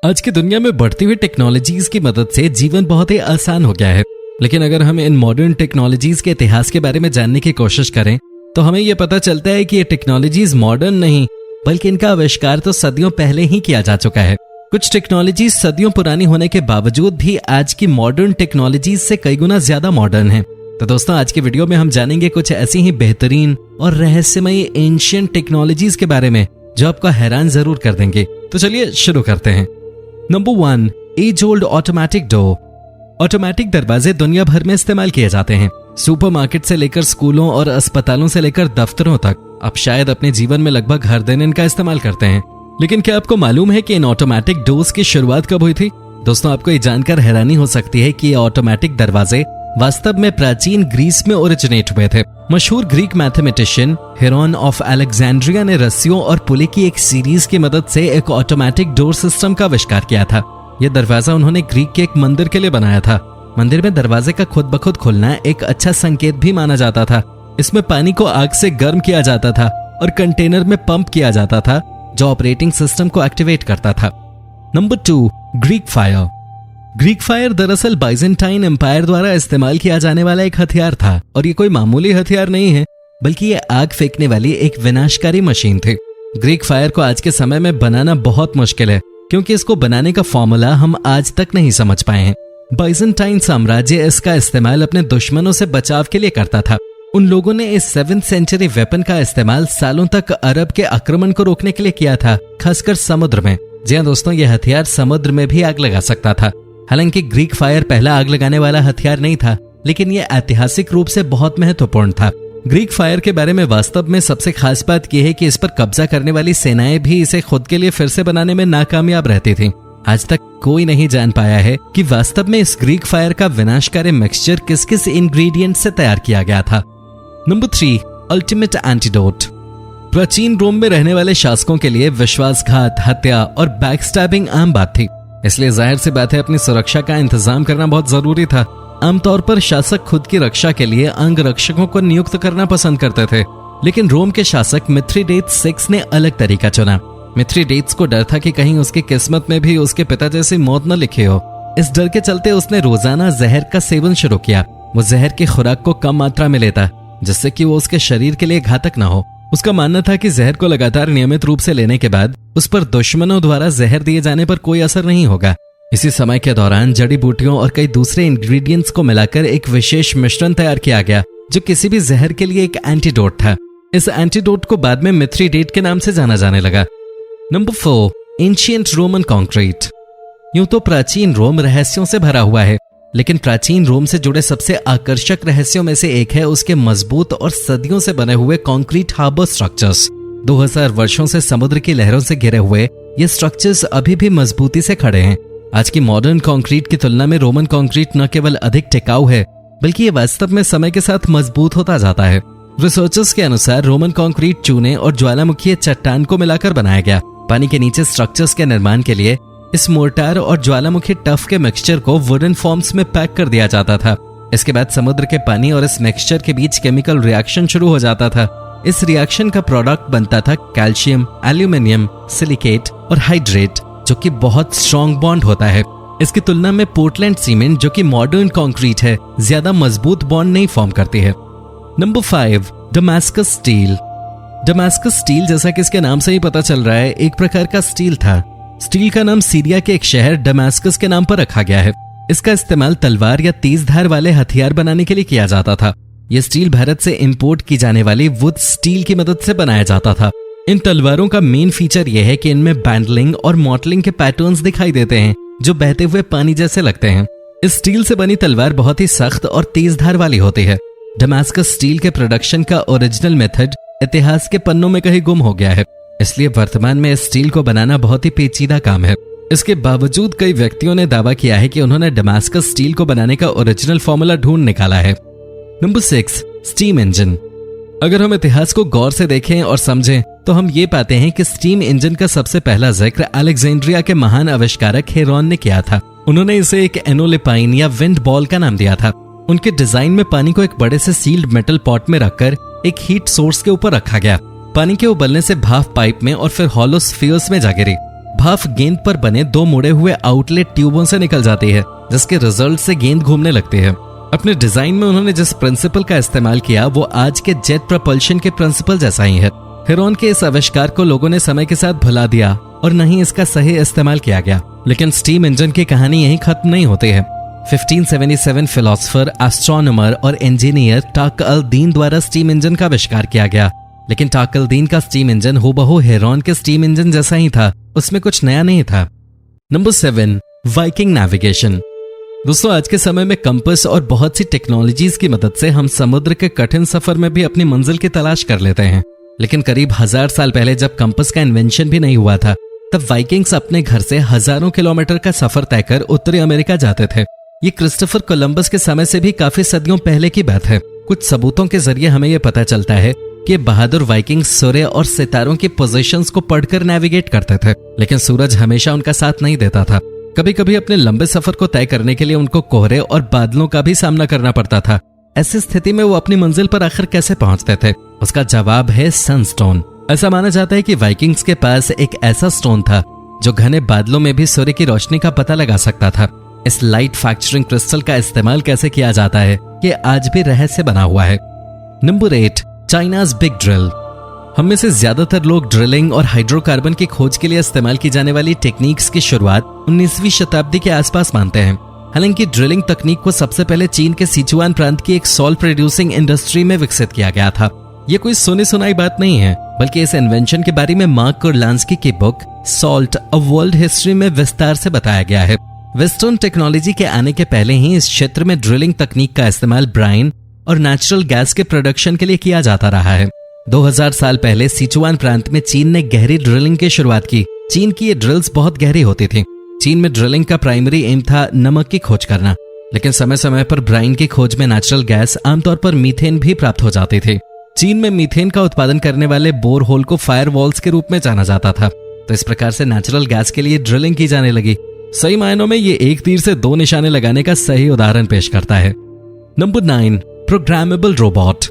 आज की दुनिया में बढ़ती हुई टेक्नोलॉजीज की मदद से जीवन बहुत ही आसान हो गया है। लेकिन अगर हम इन मॉडर्न टेक्नोलॉजीज के इतिहास के बारे में जानने की कोशिश करें तो हमें यह पता चलता है कि ये टेक्नोलॉजीज मॉडर्न नहीं बल्कि इनका आविष्कार तो सदियों पहले ही किया जा चुका है। कुछ टेक्नोलॉजीज सदियों पुरानी होने के बावजूद भी आज की मॉडर्न टेक्नोलॉजीज से कई गुना ज्यादा मॉडर्न है। तो दोस्तों, आज की वीडियो में हम जानेंगे कुछ ऐसी ही बेहतरीन और रहस्यमयी एंशिएंट टेक्नोलॉजीज के बारे में जो आपको हैरान जरूर कर देंगे। तो चलिए शुरू करते हैं। Number 1, age old automatic door. Automatic दरवाजे दुनिया भर में इस्तेमाल किए जाते हैं। सुपरमार्केट से लेकर स्कूलों और अस्पतालों से लेकर दफ्तरों तक आप शायद अपने जीवन में लगभग हर दिन इनका इस्तेमाल करते हैं। लेकिन क्या आपको मालूम है कि इन ऑटोमेटिक डोर्स की शुरुआत कब हुई थी? दोस्तों, आपको ये जानकर हैरानी हो सकती है कि ये ऑटोमेटिक दरवाजे वास्तव में प्राचीन ग्रीस में ओरिजिनेट हुए थे। मशहूर Greek mathematician Heron of Alexandria ने रस्सियों और पुले की एक सीरीज की मदद से एक ऑटोमेटिक डोर सिस्टम का आविष्कार किया था। यह दरवाजा उन्होंने ग्रीक के एक मंदिर के लिए बनाया था। मंदिर में दरवाजे का खुद ब खुद खुलना एक अच्छा संकेत भी माना जाता था। इसमें पानी को आग से गर्म किया जाता था और कंटेनर में पंप किया जाता था जो ऑपरेटिंग सिस्टम को एक्टिवेट करता था। Number 2, Greek fire. Greek fire दरअसल बाइजेंटाइन एम्पायर द्वारा इस्तेमाल किया जाने वाला एक हथियार था और ये कोई मामूली हथियार नहीं है बल्कि ये आग फेंकने वाली एक विनाशकारी मशीन थी। ग्रीक फायर को आज के समय में बनाना बहुत मुश्किल है क्योंकि इसको बनाने का फॉर्मूला हम आज तक नहीं समझ पाए हैं। बाइजेंटाइन साम्राज्य इसका इस्तेमाल अपने दुश्मनों से बचाव के लिए करता था। उन लोगों ने इस 7th सेंचुरी वेपन का इस्तेमाल सालों तक अरब के आक्रमण को रोकने के लिए किया था, खासकर समुद्र में। जी हाँ दोस्तों, यह हथियार समुद्र में भी आग लगा सकता था। हालांकि ग्रीक फायर पहला आग लगाने वाला हथियार नहीं था, लेकिन यह ऐतिहासिक रूप से बहुत महत्वपूर्ण था। ग्रीक फायर के बारे में वास्तव में सबसे खास बात यह है कि इस पर कब्जा करने वाली सेनाएं भी इसे खुद के लिए फिर से बनाने में नाकामयाब रहती थीं। आज तक कोई नहीं जान पाया है कि वास्तव में इस ग्रीक फायर का विनाशकारी मिक्सचर किस किस इंग्रेडिएंट से तैयार किया गया था। Number 3, ultimate antidote. प्राचीन रोम में रहने वाले शासकों के लिए विश्वासघात, हत्या और बैकस्टैबिंग आम बात थी। इसलिए जाहिर सी बात है अपनी सुरक्षा का इंतजाम करना बहुत जरूरी था। आमतौर पर शासक खुद की रक्षा के लिए अंगरक्षकों को नियुक्त करना पसंद करते थे, लेकिन रोम के शासक मिथ्रिडेट्स 6 ने अलग तरीका चुना। मिथ्रिडेट्स को डर था कि कहीं उसकी किस्मत में भी उसके पिता जैसी मौत न लिखी हो। इस डर के चलते उसने रोजाना जहर का सेवन शुरू किया। वो जहर की खुराक को कम मात्रा में लेता जिससे कि वो उसके शरीर के लिए घातक ना हो। उसका मानना था कि जहर को लगातार नियमित रूप से लेने के बाद उस पर दुश्मनों द्वारा जहर दिए जाने पर कोई असर नहीं होगा। इसी समय के दौरान जड़ी बूटियों और कई दूसरे इंग्रेडिएंट्स को मिलाकर एक विशेष मिश्रण तैयार किया गया जो किसी भी जहर के लिए एक एंटीडोट था। इस एंटीडोट को बाद में मिथ्रिडेट के नाम से जाना जाने लगा। Number 4, ancient Roman concrete. यूं तो प्राचीन रोम रहस्यों से भरा हुआ है, लेकिन प्राचीन रोम से जुड़े सबसे आकर्षक रहस्यों में से एक है उसके मजबूत और सदियों से बने हुए कंक्रीट हार्बर स्ट्रक्चर्स। 2000 वर्षों से समुद्र की लहरों से घिरे हुए ये स्ट्रक्चर्स अभी भी मजबूती से खड़े हैं। आज की मॉडर्न कंक्रीट की तुलना में रोमन कंक्रीट न केवल अधिक टिकाऊ है बल्कि ये वास्तव में समय के साथ मजबूत होता जाता है। रिसर्चर्स के अनुसार रोमन कंक्रीट चूने और ज्वालामुखी चट्टान को मिलाकर बनाया गया। पानी के नीचे स्ट्रक्चर्स के निर्माण के लिए इस मोर्टार और ज्वालामुखी टफ के मिक्सचर को वुडन फॉर्म्स में पैक कर दिया जाता था। इसके बाद समुद्र के पानी और इस मिक्सचर के बीच केमिकल रिएक्शन शुरू हो जाता था। इस रिएक्शन का प्रोडक्ट बनता था कैल्शियम, एल्यूमिनियम, सिलिकेट और हाइड्रेट, जो कि बहुत स्ट्रॉन्ग बॉन्ड होता है। इसकी तुलना में पोर्टलैंड सीमेंट, जो कि मॉडर्न कंक्रीट है, ज्यादा मजबूत बॉन्ड नहीं फॉर्म करती है। Number 5, Damascus steel. Damascus steel, जैसा कि इसके नाम से ही पता चल रहा है, एक प्रकार का स्टील था। स्टील का नाम सीरिया के एक शहर डमास्कस के नाम पर रखा गया है। इसका इस्तेमाल तलवार या तेज धार वाले हथियार बनाने के लिए किया जाता था। यह स्टील भारत से इंपोर्ट की जाने वाली वुड स्टील की मदद से बनाया जाता था। इन तलवारों का मेन फीचर यह है कि इनमें बैंडलिंग और मॉटलिंग के पैटर्न्स दिखाई देते हैं जो बहते हुए पानी जैसे लगते हैं। इस स्टील से बनी तलवार बहुत ही सख्त और तेज धार वाली होती है। डमास्कस स्टील के प्रोडक्शन का ओरिजिनल मेथड इतिहास के पन्नों में कहीं गुम हो गया है, इसलिए वर्तमान में इस स्टील को बनाना बहुत ही पेचीदा काम है। इसके बावजूद कई व्यक्तियों ने दावा किया है कि उन्होंने डमास्कस स्टील को बनाने का ओरिजिनल फॉर्मूला ढूंढ निकाला है। Number 6, steam engine. अगर हम इतिहास को गौर से देखें और समझें तो हम ये पाते हैं कि स्टीम इंजन का सबसे पहला जिक्र अलेक्जेंड्रिया के महान आविष्कारक हेरोन ने किया था। उन्होंने इसे एक एनोलिपाइन या विंड बॉल का नाम दिया था। उनके डिजाइन में पानी को एक बड़े से सील्ड मेटल पॉट में रखकर एक हीट सोर्स के ऊपर रखा गया। पानी के उबलने से भाप पाइप में और फिर हॉलो स्फीयर्स में जा गिरी। भाप गेंद पर बने 2 मुड़े हुए आउटलेट ट्यूबों से निकल जाती है, जिसके रिजल्ट से गेंद घूमने लगती है। अपने डिजाइन में उन्होंने जिस प्रिंसिपल का इस्तेमाल किया वो आज के जेट प्रपल्शन के प्रिंसिपल जैसा ही है। हेरॉन के इस आविष्कार को लोगों ने समय के साथ भुला दिया और न ही इसका सही इस्तेमाल किया गया। लेकिन स्टीम इंजन की कहानी यहीं खत्म नहीं होती है। 1577 फिलोसोफर, एस्ट्रोनॉमर और इंजीनियर टाक अल दीन द्वारा स्टीम इंजन का आविष्कार किया गया। लेकिन टाक अल दीन का स्टीम इंजन हूबहू हेरॉन के स्टीम इंजन जैसा ही था, उसमें कुछ नया नहीं था। Number 7, Viking navigation. दोस्तों, आज के समय में कंपास और बहुत सी टेक्नोलॉजीज की मदद से हम समुद्र के कठिन सफर में भी अपनी मंजिल की तलाश कर लेते हैं। लेकिन करीब 1000 साल पहले जब कंपास का इन्वेंशन भी नहीं हुआ था, तब वाइकिंग्स अपने घर से हजारों किलोमीटर का सफर तय कर उत्तरी अमेरिका जाते थे। ये क्रिस्टोफर कोलंबस के समय से भी काफी सदियों पहले की बात है। कुछ सबूतों के जरिए हमें यह पता चलता है कि बहादुर वाइकिंग सूर्य और सितारों की पोजीशंस को पढ़कर नेविगेट करते थे, लेकिन सूरज हमेशा उनका साथ नहीं देता था। कभी कभी अपने लंबे सफर को तय करने के लिए उनको कोहरे और बादलों का भी सामना करना पड़ता था। ऐसी स्थिति में वो अपनी मंजिल पर आखिर कैसे पहुंचते थे? उसका जवाब है सनस्टोन। ऐसा माना जाता है कि वाइकिंग्स के पास एक ऐसा स्टोन था जो घने बादलों में भी सूर्य की रोशनी का पता लगा सकता था। इस लाइट फैक्चरिंग क्रिस्टल का इस्तेमाल कैसे किया जाता है, ये आज भी रहस्य बना हुआ है। Number 8, China's big drill. हम में से ज्यादातर लोग ड्रिलिंग और हाइड्रोकार्बन की खोज के लिए इस्तेमाल की जाने वाली टेक्निक्स की शुरुआत 19वीं शताब्दी के आसपास मानते हैं। हालांकि ड्रिलिंग तकनीक को सबसे पहले चीन के सिचुआन प्रांत की एक सॉल्ट प्रोड्यूसिंग इंडस्ट्री में विकसित किया गया था। ये कोई सुनी सुनाई बात नहीं है, बल्कि इस इन्वेंशन के बारे में मार्क कुरलांस्की की book salt a world history में विस्तार से बताया गया है। वेस्टर्न टेक्नोलॉजी के आने के पहले ही इस क्षेत्र में ड्रिलिंग तकनीक का इस्तेमाल ब्राइन और नेचुरल गैस के प्रोडक्शन के लिए किया जाता रहा है। 2000 साल पहले सिचुआन प्रांत में चीन ने गहरी ड्रिलिंग की शुरुआत की। चीन की ये ड्रिल्स बहुत गहरी होती थी। चीन में ड्रिलिंग का प्राइमरी एम था नमक की खोज करना, लेकिन समय समय पर ब्राइन की खोज में नेचुरल गैस, आमतौर पर मीथेन भी प्राप्त हो जाती थी। चीन में मीथेन का उत्पादन करने वाले बोर होल को फायर वॉल्स के रूप में जाना जाता था। तो इस प्रकार से नेचुरल गैस के लिए ड्रिलिंग की जाने लगी। सही मायनों में ये एक तीर से 2 निशाने लगाने का सही उदाहरण पेश करता है। Number 9, programmable robot.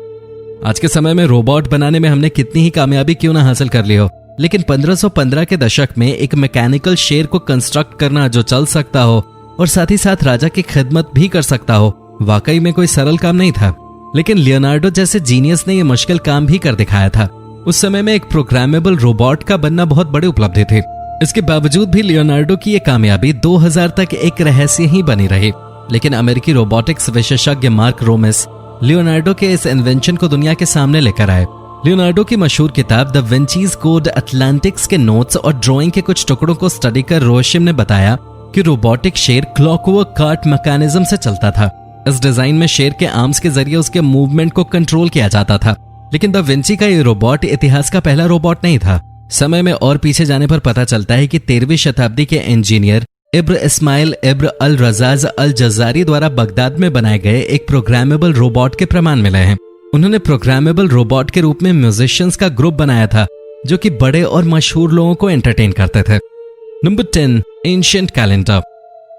आज के समय में रोबोट बनाने में हमने कितनी ही कामयाबी क्यों ना हासिल कर ली हो, लेकिन 1515 के दशक में एक मैकेनिकल शेर को कंस्ट्रक्ट करना जो चल सकता हो और साथ ही साथ राजा की खिदमत भी कर सकता हो, वाकई में कोई सरल काम नहीं था। लेकिन लियोनार्डो जैसे जीनियस ने यह मुश्किल काम भी कर दिखाया था। उस समय में एक प्रोग्रामेबल रोबोट का बनना बहुत बड़ी उपलब्धि थी। इसके बावजूद भी लियोनार्डो की यह कामयाबी 2000 तक एक रहस्य ही बनी रही। लेकिन अमेरिकी रोबोटिक्स विशेषज्ञ मार्क रोमिस लियोनार्डो के इस इन्वेंशन को दुनिया के सामने लेकर आए। लियोनार्डो की मशहूर किताब द विंचीज कोड अटलांटिक्स के नोट्स और ड्राइंग के कुछ टुकड़ों को स्टडी कर रोशिम ने बताया कि रोबोटिक शेर क्लॉकवर्क कार्ट मैकेनिज्म से चलता था। इस डिजाइन में शेर के आर्म्स के जरिए उसके मूवमेंट को कंट्रोल किया जाता था। लेकिन द विंची का ये रोबोट इतिहास का पहला रोबोट नहीं था। समय में और पीछे जाने पर पता चलता है कि 13वीं शताब्दी के इंजीनियर इब्र इस्माइल इब्र अल रजाज अल जजारी द्वारा बगदाद में बनाए गए एक प्रोग्रामेबल रोबोट के प्रमाण मिले हैं। उन्होंने प्रोग्रामेबल रोबोट के रूप में म्यूजिशियंस का ग्रुप बनाया था जो कि बड़े और मशहूर लोगों को एंटरटेन करते थे। Number 10, ancient calendar.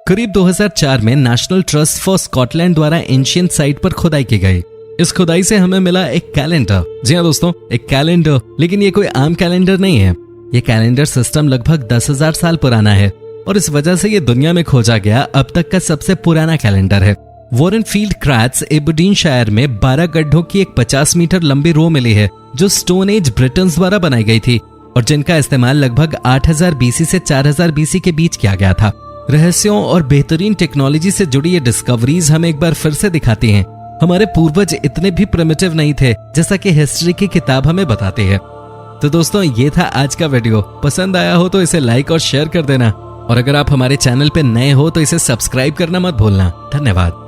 करीब 2004 में नेशनल ट्रस्ट फॉर स्कॉटलैंड द्वारा एंशिएंट साइट पर खुदाई की गई। इस खुदाई से हमें मिला एक कैलेंडर। जी हाँ दोस्तों, एक कैलेंडर, लेकिन ये कोई आम कैलेंडर नहीं है। ये कैलेंडर सिस्टम लगभग 10,000 साल पुराना है और इस वजह से ये दुनिया में खोजा गया अब तक का सबसे पुराना कैलेंडर है। वॉरेनफील्ड क्रैट्स एबरडीनशायर में 12 गड्ढों की एक 50 मीटर लंबी रो मिली है जो स्टोन एज ब्रिटन्स द्वारा बनाई गई थी और जिनका इस्तेमाल लगभग 8000 बीसी से 4000 बीसी के बीच किया गया था। रहस्यों और बेहतरीन टेक्नोलॉजी से जुड़ी ये डिस्कवरीज हमें एक बार फिर से दिखाती हैं हमारे पूर्वज इतने भी प्रिमिटिव नहीं थे जैसा कि हिस्ट्री की किताब हमें बताती है। तो दोस्तों, ये था आज का वीडियो। पसंद आया हो तो इसे लाइक और शेयर कर देना और अगर आप हमारे चैनल पे नए हो तो इसे सब्सक्राइब करना मत भूलना। धन्यवाद।